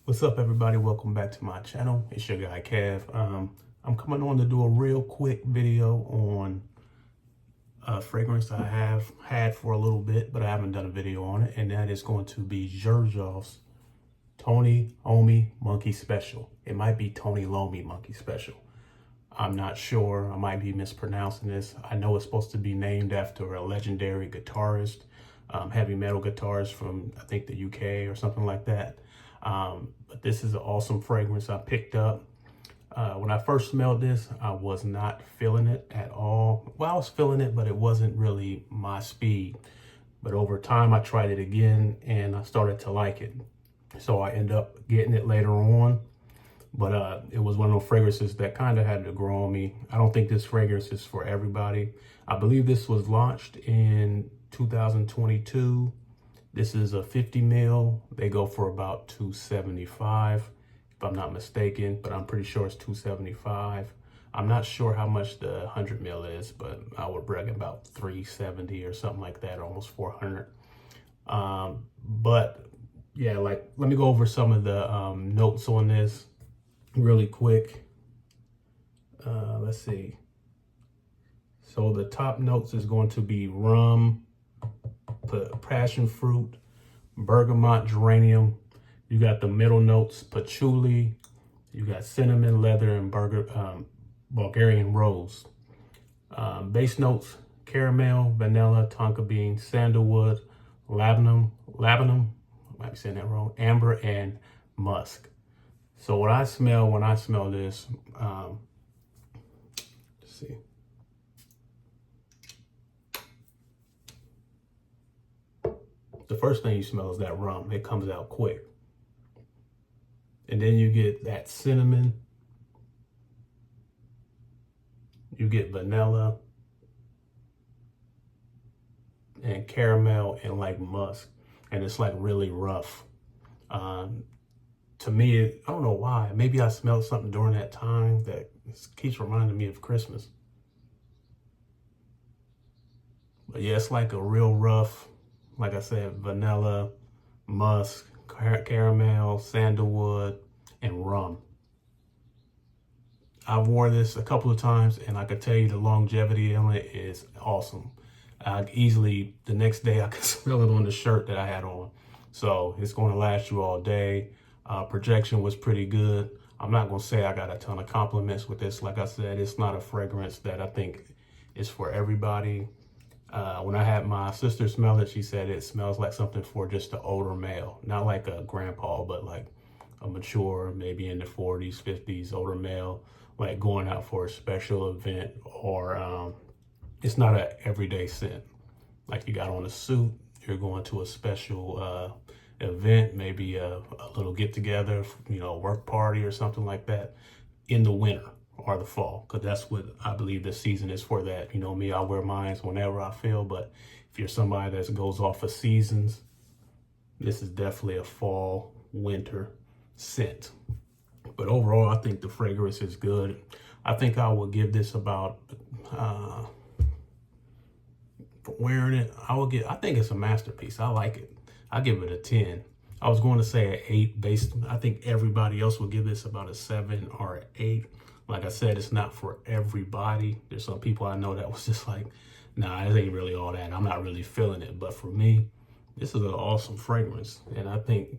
What's up, everybody? Welcome back to my channel. It's your guy Kev. I'm coming on to do a real quick video on a fragrance I have had for a little bit, but I haven't done a video on it, and that is going to be Xerjoff's Tony Iommi Monkey Special. It might be Tony Iommi Monkey Special. I'm not sure. I might be mispronouncing this. I know it's supposed to be named after a legendary guitarist, heavy metal guitarist from, I think, the UK or something like that. But this is an awesome fragrance I picked up. When I first smelled this, I was not feeling it at all. Well, I was feeling it, but it wasn't really my speed. But over time, I tried it again and I started to like it. So I ended up getting it later on. But it was one of those fragrances that kind of had to grow on me. I don't think this fragrance is for everybody. I believe this was launched in 2022. This is a 50 ml. They go for about $275, if I'm not mistaken, but I'm pretty sure it's $275. I'm not sure how much the 100 ml is, but I would brag about $370 or something like that, almost $400. But yeah, let me go over some of the notes on this really quick. Let's see. So the top notes is going to be rum, passion fruit, bergamot, geranium. You got the middle notes, patchouli. You got cinnamon, leather, and Bulgarian rose. Base notes, caramel, vanilla, tonka bean, sandalwood, labdanum, I might be saying that wrong, amber, and musk. So what I smell when I smell this, let's see. The first thing you smell is that rum. It comes out quick. And then you get that cinnamon. You get vanilla and caramel and like musk. And it's like really rough. To me, I don't know why. Maybe I smelled something during that time that keeps reminding me of Christmas. But yeah, it's like a real rough, like I said, vanilla, musk, caramel, sandalwood, and rum. I've worn this a couple of times and I could tell you the longevity on it is awesome. Easily, the next day I could smell it on the shirt that I had on. So it's going to last you all day. Projection was pretty good. I'm not going to say I got a ton of compliments with this. Like I said, it's not a fragrance that I think is for everybody. When I had my sister smell it, she said it smells like something for just an older male. Not like a grandpa, but like a mature, maybe in the 40s, 50s, older male, like going out for a special event, or it's not an everyday scent. Like you got on a suit, you're going to a special event, maybe a little get together, work party or something like that in the winter or the fall, because that's what I believe this season is for. That, me, I wear mine whenever I feel, but if you're somebody that goes off of seasons, this is definitely a fall, winter scent. But overall, I think the fragrance is good. I think I would give this about, for wearing it, I think it's a masterpiece. I like it. I give it a 10. I was going to say an 8 based. I think everybody else would give this about a 7 or an 8. Like I said, it's not for everybody. There's some people I know that was just like, nah, it ain't really all that. I'm not really feeling it. But for me, this is an awesome fragrance. And I think,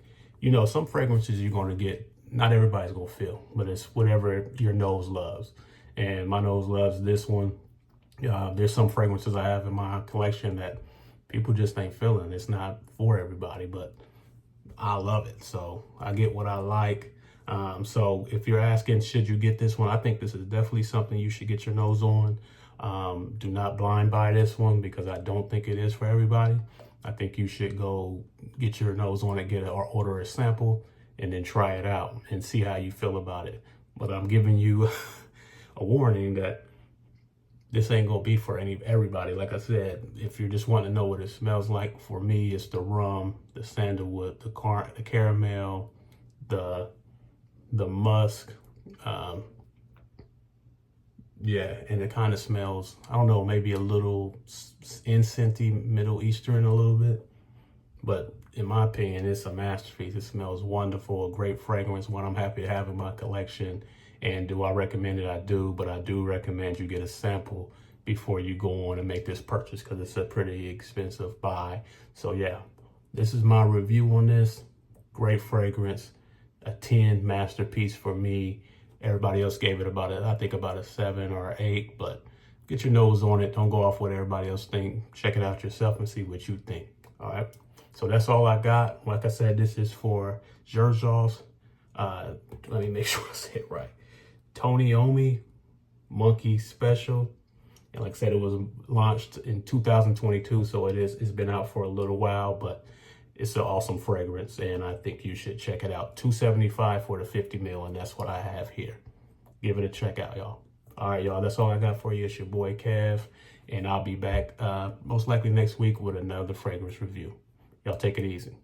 some fragrances you're going to get, not everybody's going to feel, but it's whatever your nose loves. And my nose loves this one. There's some fragrances I have in my collection that people just ain't feeling. It's not for everybody, but I love it. So I get what I like. So if you're asking, should you get this one? I think this is definitely something you should get your nose on. Do not blind buy this one, because I don't think it is for everybody. I think you should go get your nose on it, or order a sample, and then try it out and see how you feel about it. But I'm giving you a warning that this ain't gonna be for everybody. Like I said, if you're just wanting to know what it smells like, for me, it's the rum, the sandalwood, the caramel, the musk. Yeah, and it kind of smells, I don't know, maybe a little incensey, Middle Eastern a little bit, but in my opinion, it's a masterpiece. It smells wonderful, a great fragrance, one I'm happy to have in my collection. And do I recommend it? I do, but I do recommend you get a sample before you go on and make this purchase, because it's a pretty expensive buy. So yeah, this is my review on this. Great fragrance, a 10 masterpiece for me. Everybody else gave it I think about a 7 or 8, but get your nose on it. Don't go off what everybody else think. Check it out yourself and see what you think. All right. So that's all I got. Like I said, this is for Xerjoff. Let me make sure I say it right. Iommi Monkey Special. And like I said, it was launched in 2022, so it's been out for a little while, but it's an awesome fragrance, and I think you should check it out. $275 for the 50 ml, and that's what I have here. Give it a check out, y'all. All right, y'all, that's all I got for you. It's your boy Kev, and I'll be back most likely next week with another fragrance review. Y'all take it easy.